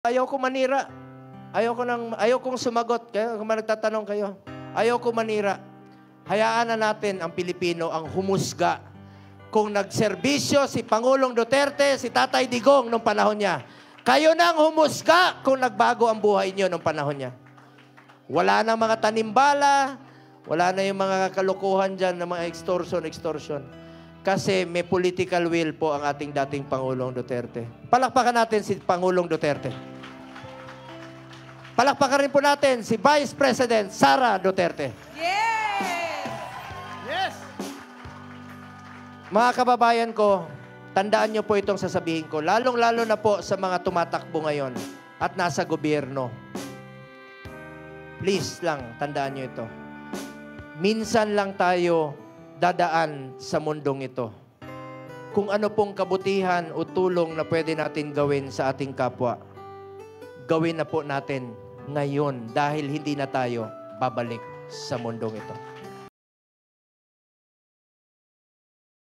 Ayaw ko manira. Ayaw kong sumagot. Kaya kung nagtatanong kayo, ayaw ko manira. Hayaan na natin ang Pilipino ang humusga. Kung nagserbisyo si Pangulong Duterte, si Tatay Digong nung panahon niya, kayo nang humusga kung nagbago ang buhay niyo nung panahon niya. Wala na mga tanimbala, wala na yung mga kalukuhan dyan ng mga extortion. Kasi may political will po ang ating dating Pangulong Duterte. Palakpakan natin si Pangulong Duterte. Palakpakan rin po natin si Vice President Sara Duterte. Yes! Yes! Mga kababayan ko, tandaan niyo po itong sasabihin ko, lalong-lalo na po sa mga tumatakbo ngayon at nasa gobyerno. Please lang, tandaan niyo ito. Minsan lang tayo dadaan sa mundong ito. Kung ano pong kabutihan o tulong na pwede natin gawin sa ating kapwa, gawin na po natin ngayon dahil hindi na tayo babalik sa mundong ito.